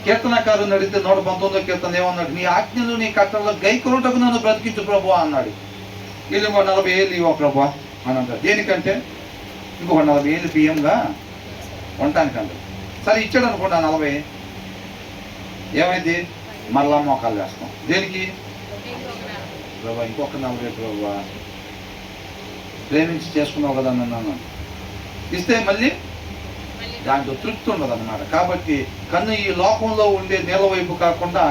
కీర్తనకారుని అడిగితే 119వ కీర్తన ఏమన్నాడు? నీ ఆజ్ఞలు నీ కట్టడలో గైకొనుటకు నన్ను బ్రతికించు ప్రభు అన్నాడు. వీళ్ళు ఇంకో 40 ఏళ్ళు ఇవ్వ ప్రభు అని అంటారు. దేనికంటే? ఇంకొక 40 ఏళ్ళు పిఎంగా ఉండటానికండి. సరే ఇచ్చాడు అనుకోండి 40, ఏమైంది? మరలా మోకాలు వేస్తాం. దేనికి? ప్రభా ఇంకొక 40 ప్రభా, ప్రేమించి చేసుకున్నావు కదా నన్ను ఇస్తే మళ్ళీ దాంట్లో తృప్తి ఉండదు అన్నమాట. కాబట్టి కన్ను ఈ లోకంలో ఉండే నేల వైపు కాకుండా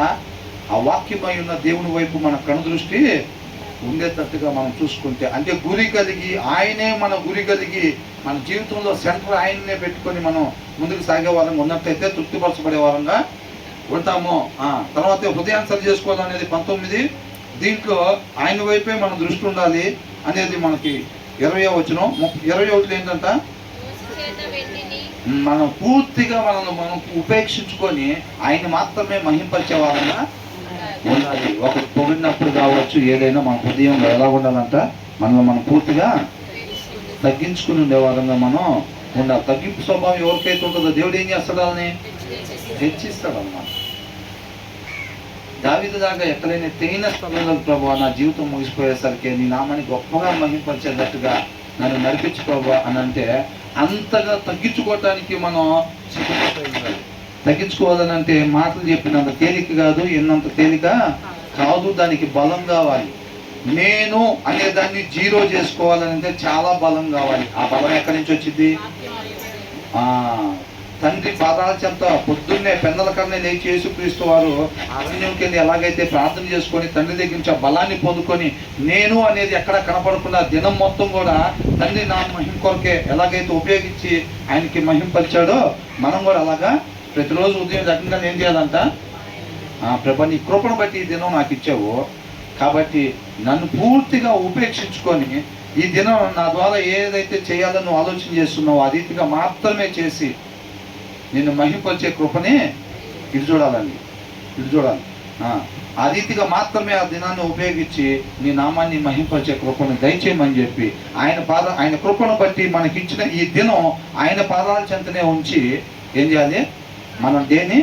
ఆ వాక్యమై ఉన్న దేవుని వైపు మన కన్ను దృష్టి ఉండేటట్టుగా మనం చూసుకుంటే, అంటే గురి కలిగి, ఆయనే మన గురి కలిగి మన జీవితంలో సెంటర్ ఆయన్నే పెట్టుకొని మనం ముందుకు సాగే వారంగా ఉన్నట్లయితే తృప్తిపరచబడే వారంగా ఉంటాము. తర్వాత హృదయాన్ని సరి చేసుకోవాలనేది 19. దీంట్లో ఆయన వైపే మన దృష్టి ఉండాలి అనేది మనకి 20వ వచనం. 21 ఏంటంట? మనం పూర్తిగా మనం ఉపేక్షించుకొని ఆయన మాత్రమే మహింపరిచే వారంగా ఉండాలి. ఒకరు పొగిడినప్పుడు కావచ్చు, ఏదైనా మన హృదయంలో ఎలా ఉండాలంట? మనం పూర్తిగా తగ్గించుకుని ఉండే వారంగా మనం ఉండాలి. తగ్గింపు స్వభావం ఎవరికైతే ఉంటుందో దేవుడు ఏం చేస్తాడు? అని హెచ్చిస్తాడు అన్నమాట. దావీదు దాకా ఎక్కడైనా తగిన స్థలంలో ప్రభు నా జీవితం ముగిసిపోయేసరికి నీ నామాన్ని గొప్పగా మహింపరిచేటట్టుగా నన్ను నడిపించు ప్రభు అని అంటే, అంతగా తగ్గించుకోవటానికి మనం సిద్ధపడాలి. తగ్గించుకోవాలని అంటే మాటలు చెప్పినంత తేలిక కాదు, ఎన్నంత తేలిక కాదు. దానికి బలం కావాలి. నేను అనే దాన్ని 0 చేసుకోవాలని అంటే చాలా బలం కావాలి. ఆ బలం ఎక్కడి నుంచి వచ్చింది? తండ్రి పాదాల చెంత పొద్దున్నే పెన్నల కన్నా లేచి యేసుక్రీస్తు వారు అరణ్యంకి వెళ్ళి ఎలాగైతే ప్రార్థన చేసుకొని తండ్రి దగ్గర నుంచి ఆ బలాన్ని పొందుకొని, నేను అనేది ఎక్కడ కనపడకుండా దినం మొత్తం కూడా తండ్రి నా మహిమ కొరకే ఎలాగైతే ఉపయోగించి ఆయనకి మహింపరిచాడో, మనం కూడా అలాగా ప్రతిరోజు ఉదయం దగ్గర ఏం చేయాలంట? ప్రభు నీ కృపను బట్టి ఈ దినం నాకు ఇచ్చావు కాబట్టి నన్ను పూర్తిగా ఉపేక్షించుకొని ఈ దినం నా ద్వారా ఏదైతే చేయాలని ఆలోచన చేస్తున్నావో ఆ రీతిగా మాత్రమే చేసి నిన్ను మహింపరిచే కృపని ఇటు చూడాలి. ఆ రీతిగా మాత్రమే ఆ దినాన్ని ఉపయోగించి నీ నామాన్ని మహింపరిచే కృపను దయచేయమని చెప్పి ఆయన కృపను బట్టి మనకిచ్చిన ఈ దినం ఆయన పాదాల చెంతనే ఉంచి ఏం చేయాలి? మనం డేని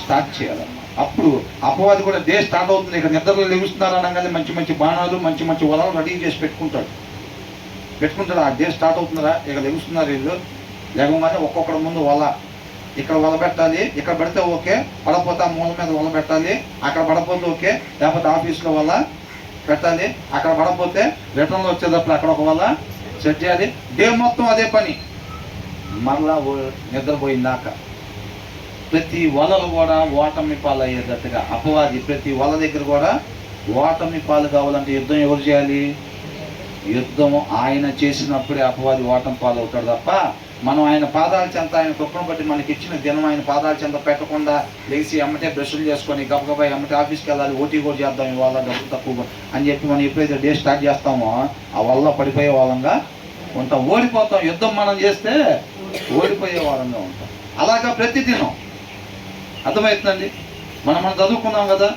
స్టార్ట్ చేయాలన్నమాట. అప్పుడు అపవాది కూడా డే స్టార్ట్ అవుతుంది. ఇక నిద్రలో లెగుస్తున్నారు అనగానే మంచి మంచి బాణాలు, మంచి మంచి వలలు రెడీ చేసి పెట్టుకుంటాడు. ఆ డే స్టార్ట్ అవుతుందా? ఇక లెగుస్తున్నారు వీళ్ళు, లేకపోతే ఒక్కొక్కడి ముందు వల, ఇక్కడ వల పెట్టాలి, ఇక్కడ పెడితే ఓకే, పడపోతే ఆ మూల మీద వల పెట్టాలి, అక్కడ పడపోతే ఓకే, లేకపోతే ఆఫీస్లో వల్ల పెట్టాలి, అక్కడ పడపోతే రిటర్న్లో వచ్చేటప్పుడు అక్కడ ఒక వల్ల సెట్ చేయాలి. డే మొత్తం అదే పని. మరలా నిద్రపోయిందాక ప్రతి వలలు కూడా ఓటమి పాలయ్యేటట్టుగా అపవాది ప్రతి వల దగ్గర కూడా ఓటమి పాలు కావాలంటే యుద్ధం ఎవరు చేయాలి? యుద్ధం ఆయన చేసినప్పుడే అపవాది ఓటమి పాలు అవుతాడు తప్ప మనం ఆయన పాదాల చెంత, ఆయన కృపను బట్టి మనకి ఇచ్చిన దినం ఆయన పాదాల చెంత పెట్టకుండా లేచి ఎమ్మటే బ్రష్లు చేసుకొని గబగబా ఎమ్మటే ఆఫీస్కి వెళ్ళాలి, ఓటీ కూడా చేద్దాం ఇవాళ డబ్బు తక్కువ అని చెప్పి మనం ఎప్పుడైతే డే స్టార్ట్ చేస్తామో ఆ వల్ల పడిపోయే వాళ్ళంగా ఉంటాం, ఓడిపోతాం. యుద్ధం మనం చేస్తే ఓడిపోయే వాళ్ళంగా ఉంటాం. అలాగా ప్రతిదినం. అర్థమవుతుందండి? మనం చదువుకున్నాం కదా,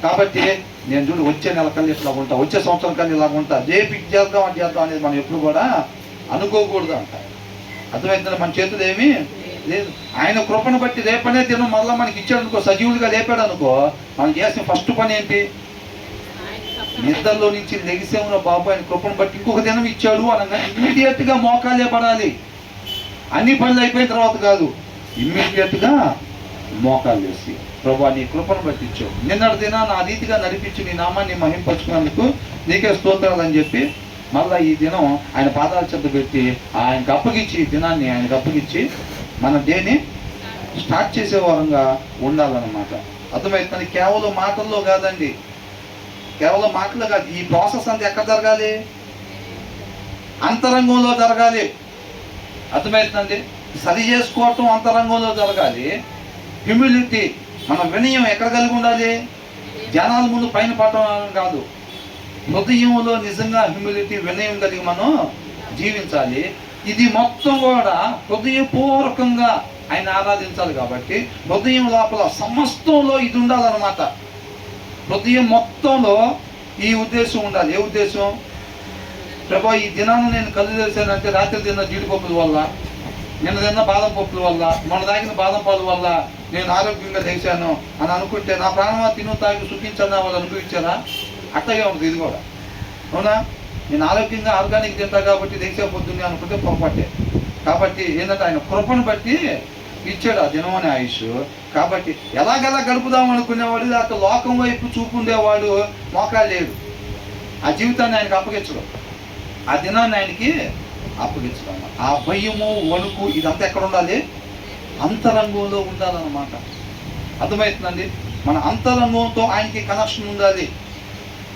కాబట్టి నేను చూడు వచ్చే నెల కల్లా ఇట్లా ఉంటా, వచ్చే సంవత్సరం కల్లా ఇలాగ ఉంటా, రేపు ఇది చేద్దాం అది చేద్దాం అనేది మనం ఎప్పుడు కూడా అనుకోకూడదు అంట. అర్థమవుతుంది? మన చేతులు ఏమీ లేదు. ఆయన కృపను బట్టి రేపనే దినం మళ్ళీ మనకి ఇచ్చాడు అనుకో, సజీవులుగా లేపాడు అనుకో, మనం చేసిన ఫస్ట్ పని ఏంటి? నిద్రలో నుంచి లెగిసేమో బాబు ఆయన కృపను బట్టి ఇంకొక దినం ఇచ్చాడు అనగా ఇమ్మీడియట్గా మోకాలే పడాలి. అన్ని పనులు అయిపోయిన తర్వాత కాదు, ఇమ్మీడియట్గా మోకాలు వేసి ప్రభా నీ కృపను బట్టి ఇచ్చావు, నిన్నటి దినా నా రీతిగా నడిపించి నీ నామాన్ని మహింపరుచుకున్నందుకు నీకే స్తోత్రాలని చెప్పి మళ్ళీ ఈ దినం ఆయన పాదాల చెంత పెట్టి ఆయనకు అప్పగించి, ఈ దినాన్ని ఆయనకు అప్పగించి మన డేని స్టార్ట్ చేసే వారంగా ఉండాలన్నమాట. అర్థమవుతుంది? కేవలం మాటల్లో కాదండి, కేవలం మాటలు కాదు. ఈ ప్రాసెస్ అంతా ఎక్కడ జరగాలి? అంతరంగంలో జరగాలి. అర్థమవుతుందండి? సరి చేసుకోవటం అంతరంగంలో జరగాలి. హ్యూమిలిటీ, మన వినయం ఎక్కడ కలిగి ఉండాలి? జనాల ముందు పైన పడటం కాదు, హృదయంలో నిజంగా హ్యూమిలిటీ, వినయం కలిగి మనం జీవించాలి. ఇది మొత్తం కూడా హృదయపూర్వకంగా ఆయన ఆరాధించాలి. కాబట్టి హృదయం లోపల సమస్తంలో ఇది ఉండాలన్నమాట. హృదయం మొత్తంలో ఈ ఉద్దేశం ఉండాలి. ఏ ఉద్దేశం? ప్రభా ఈ దినాన్ని నేను కళ్ళు తెరిచానంటే రాత్రి తిన్న జీడిపప్పుల వల్ల, నిన్న తిన్న బాదం పప్పుల వల్ల, మొన్న తాగిన బాదం పాల వల్ల నేను ఆరోగ్యంగా లేచాను అని అనుకుంటే నా ప్రాణమా తిను తాగి సుఖించన్నా వాళ్ళు అనుభవించారా? అట్టగే ఉంటుంది ఇది కూడా. అవునా? నేను ఆరోగ్యంగా ఆర్గానిక్ తింటా కాబట్టి లేచే పొద్దున్నే అనుకుంటే పొరపాటే. కాబట్టి ఏంటంటే ఆయన కృపను బట్టి ఇచ్చాడు ఆ దినం అనే ఆయుష్. కాబట్టి ఎలాగెలా గడుపుదాం అనుకునేవాడు, లేకపోతే లోకం వైపు చూపు ఉండేవాడు మోకాలు లేడు. ఆ జీవితాన్ని ఆయనకి అప్పగించడం, ఆ దినాన్ని ఆయనకి అప్పగించడం. ఆ భయము, వణుకు ఇదంతా ఎక్కడ ఉండాలి? అంతరంగంలో ఉండాలన్నమాట. అర్థమవుతుందండి? మన అంతరంగంతో ఆయనకి కనెక్షన్ ఉండాలి.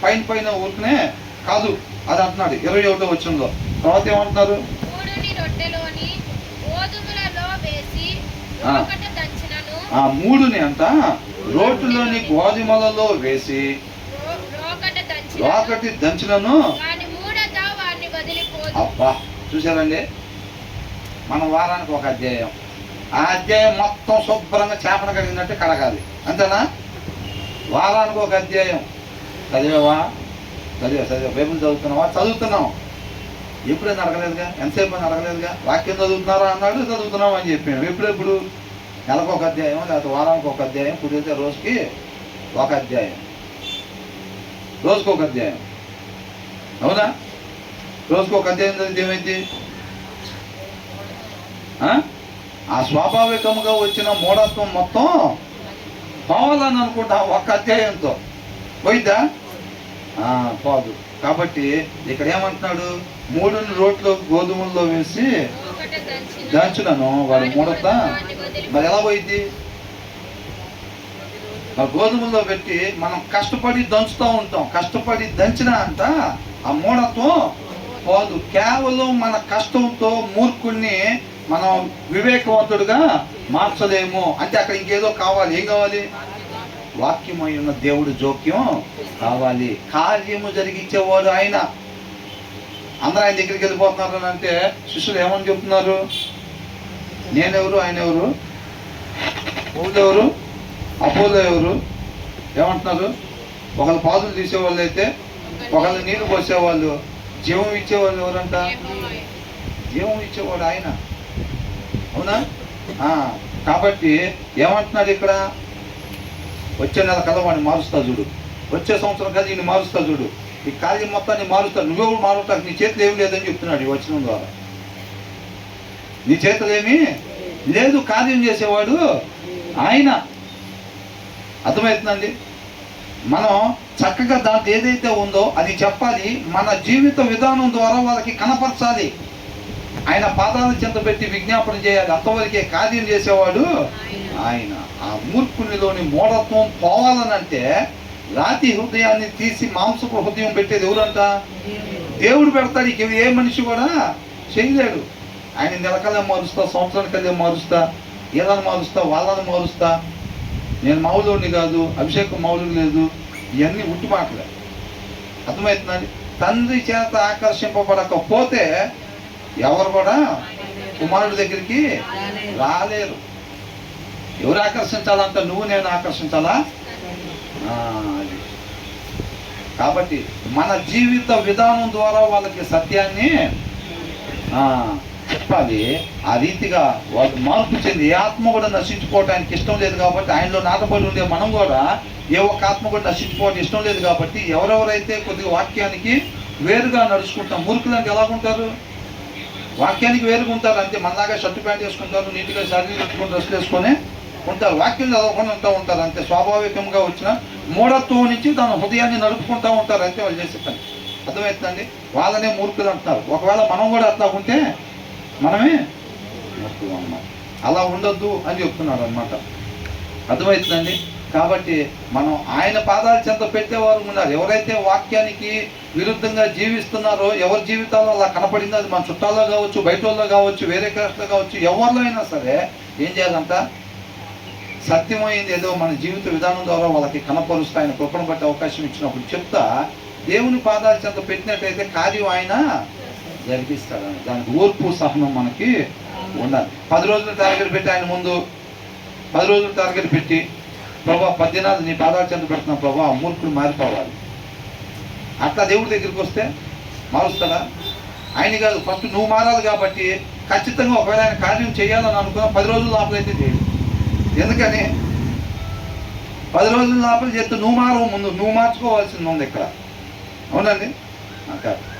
పైన పైన ఊరికనే కాదు అది అంటున్నాడు 21వ వచనంలో. తర్వాత ఏమంటున్నారు? మూడుని అంట రోడ్డులోని గోధుమలలో వేసి రోకటి దంచులను. అబ్బా చూసారండి, మన వారానికి ఒక అధ్యాయం, ఆ అధ్యాయం మొత్తం శుభ్రంగా చేపన కడిగినట్టే కడగాలి. అంతేనా? వారానికి ఒక అధ్యాయం చదివావా? చదివా బైబిల్ చదువుతున్నావా? చదువుతున్నాం. ఎప్పుడైనా అడగలేదుగా, ఎంతసేపు అని అడగలేదుగా. వాక్యం చదువుతున్నారా అన్నాడు, చదువుతున్నాం అని చెప్పాము. ఎప్పుడెప్పుడు? నెలకు ఒక అధ్యాయం, లేకపోతే వారానికి ఒక అధ్యాయం, కుదిరితే రోజుకి ఒక అధ్యాయం, రోజుకి ఒక అధ్యాయం. అవునా? రోజుకి ఒక అధ్యాయం చదివితే ఏమైంది? ఆ స్వాభావికంగా వచ్చిన మూఢత్వం మొత్తం పోవాలని అనుకుంటా ఒక అధ్యాయంతో పోయిద్దా? పోదు. కాబట్టి ఇక్కడ ఏమంటున్నాడు? మూడుని రోట్లో గోధుమల్లో వేసి దంచులను వాడు మూడతా. మరి ఎలా పోయిద్ది? మరి గోధుమల్లో పెట్టి మనం కష్టపడి దంచుతూ ఉంటాం, కష్టపడి దంచినా అంట ఆ మూఢత్వం పోదు. కేవలం మన కష్టంతో మూర్ఖుణ్ణి మనం వివేకవంతుడుగా మార్చలేము. అంటే అక్కడ ఇంకేదో కావాలి. ఏం కావాలి? వాక్యమై ఉన్న దేవుడు జోక్యం కావాలి. కార్యము జరిగించేవాడు ఆయన. అందరూ ఆయన దగ్గరికి వెళ్ళిపోతున్నారు అంటే శిష్యులు ఏమని చెప్తున్నారు? నేనెవరు, ఆయన ఎవరు, పౌలు ఎవరు, అపోలో ఎవరు? ఏమంటున్నారు? ఒకళ్ళు పాదులు తీసేవాళ్ళు అయితే ఒకళ్ళు నీళ్లు పోసేవాళ్ళు. జీవం ఇచ్చేవాళ్ళు ఎవరంట? జీవం ఇచ్చేవాడు ఆయన. అవునా? కాబట్టి ఏమంటున్నాడు ఇక్కడ? వచ్చే నెల కల్లా వాడిని మారుస్తా చూడు, వచ్చే సంవత్సరం కదా ఈయన మారుస్తా చూడు, ఈ కార్యం మొత్తాన్ని మారుస్తా, నువ్వెవరు మారుతావు, నీ చేతులు ఏమి లేదని చెప్తున్నాడు ఈ వచనం ద్వారా. నీ చేతులు ఏమీ లేదు, కార్యం చేసేవాడు ఆయన. అర్థమవుతుందండి? మనం చక్కగా దాంట్లో ఏదైతే ఉందో అది చెప్పాలి, మన జీవిత విధానం ద్వారా వాళ్ళకి కనపరచాలి. ఆయన పాదాల చెంత పెట్టి విజ్ఞాపన చేయాలి. అంతవరకే కార్యం చేసేవాడు ఆయన. ఆ మూర్ఖునిలోని మూఢత్వం పోవాలనంటే రాతి హృదయాన్ని తీసి మాంసపు హృదయం పెట్టేది ఎవరంట? దేవుడు పెడతాడు. ఇక ఏ మనిషి కూడా చేయలేడు. ఆయన నెలకలే మారుస్తా, సంవత్సరానికలే మారుస్తా, ఏదని మారుస్తా, వాళ్ళని మారుస్తా, నేను మౌలుని కాదు, అభిషేకం మౌలు లేదు, ఇవన్నీ ఉట్టి మాటలే. అర్థమవుతుందండి? తండ్రి చేత ఆకర్షింపబడకపోతే ఎవరు కూడా కుమారుడి దగ్గరికి రాలేరు. ఎవరు ఆకర్షించాలంట? నువ్వు నేను ఆకర్షించాలా? అది. కాబట్టి మన జీవిత విధానం ద్వారా వాళ్ళకి సత్యాన్ని చెప్పాలి. ఆ రీతిగా వాళ్ళు మార్పు చెంది ఏ ఆత్మ కూడా నశించుకోవడానికి ఇష్టం లేదు కాబట్టి, ఆయనలో నాటబడి ఉండే మనం కూడా ఏ ఒక్క ఆత్మ కూడా నశించుకోవడం ఇష్టం లేదు కాబట్టి, ఎవరెవరైతే కొద్దిగా వాక్యానికి వేరుగా నడుచుకుంటాం. మూర్ఖులంటే ఎలాగుంటారు? వాక్యానికి వేరుగా ఉంటారు అంతే. మనలాగా షర్టు ప్యాంట్ వేసుకుంటారు, నీట్గా శారీ పెట్టుకుని డ్రెస్సులు వేసుకొని ఉంటారు, వాక్యం చదవకుండా ఉంటారు అంతే. స్వాభావికంగా వచ్చిన మూఢత్వం నుంచి తన హృదయాన్ని నడుపుకుంటూ ఉంటారు అంతే వాళ్ళు చేసే పని. అర్థమవుతుందండి? వాళ్ళనే మూర్ఖులు అంటున్నారు. ఒకవేళ మనం కూడా అట్లా ఉంటే మనమే మూర్ఖులు అన్నమాట. అలా ఉండొద్దు అని చెప్తున్నారు అన్నమాట. అర్థమవుతుందండి? కాబట్టి మనం ఆయన పాదాల చెంత పెట్టేవారు ఉన్నారు. ఎవరైతే వాక్యానికి విరుద్ధంగా జీవిస్తున్నారో, ఎవరి జీవితాల్లో అలా కనపడిందో, అది మన చుట్టాల్లో కావచ్చు, బయట వాళ్ళలో కావచ్చు, వేరే క్లాస్లో కావచ్చు, ఎవరిలో అయినా సరే ఏం చేయాలంట? సత్యమైంది ఏదో మన జీవిత విధానం ద్వారా వాళ్ళకి కనపరుస్తూ ఆయన కృపను బట్టి అవకాశం ఇచ్చినప్పుడు చెప్తా దేవుని పాదాల చెంత పెట్టినట్టయితే కార్యం ఆయన జరిగిస్తాడని. దానికి ఓర్పు సహనం మనకి ఉండాలి. 10 రోజులు టార్గెట్ పెట్టి ఆయన ముందు 10 రోజులు టార్గెట్ పెట్టి, ప్రభా 10 దినాలు నీ పాదాల చెంత పెడుతున్నావు ప్రభా, మూర్ఖుడు మారిపోవాలి. అట్లా దేవుడి దగ్గరికి వస్తే మారుస్తాడా? ఆయన కాదు, ఫస్ట్ నువ్వు మారాలి. కాబట్టి ఖచ్చితంగా ఒకవేళ ఆయన కార్యం చేయాలని అనుకున్నా 10 రోజుల లోపలైతే చేయడు. ఎందుకని? 10 రోజుల లోపల చేస్తే నువ్వు మారవు, ముందు నువ్వు మార్చుకోవాల్సింది ఉంది ఇక్కడ. అవునండి?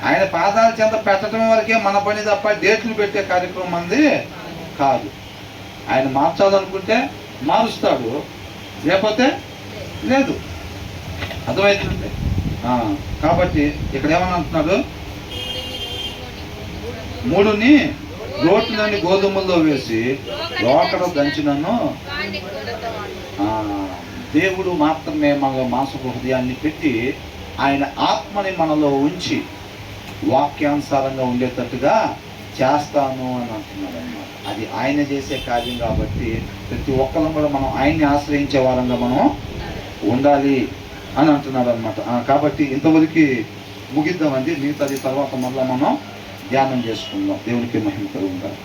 ఆయన పాదాల చెంత పెట్టడం వరకే మన పని తప్ప డేట్లు పెట్టే కార్యక్రమం అంది కాదు. ఆయన మార్చాలనుకుంటే మారుస్తాడు, లేకపోతే లేదు. అర్థమవుతుంది? కాబట్టి ఇక్కడ ఏమని అంటున్నాడు? 3ని రోట్లోని గోధుమల్లో వేసి రోకడ దంచినను. దేవుడు మాత్రమే మన మాంసపు హృదయాన్ని పెట్టి ఆయన ఆత్మని మనలో ఉంచి వాక్యానుసారంగా ఉండేటట్టుగా చేస్తాను అని అంటున్నాడు అన్నమాట. అది ఆయన చేసే కార్యం కాబట్టి ప్రతి ఒక్కరం కూడా మనం ఆయన్ని ఆశ్రయించే వారంగా మనం ఉండాలి అని అంటున్నాడు అనమాట. కాబట్టి ఇంతవరకు ముగిద్దామండి. మిగతాది తర్వాత మళ్ళీ మనం ధ్యానం చేసుకుందాం. దేవునికి మహిమ కలుగుతాం.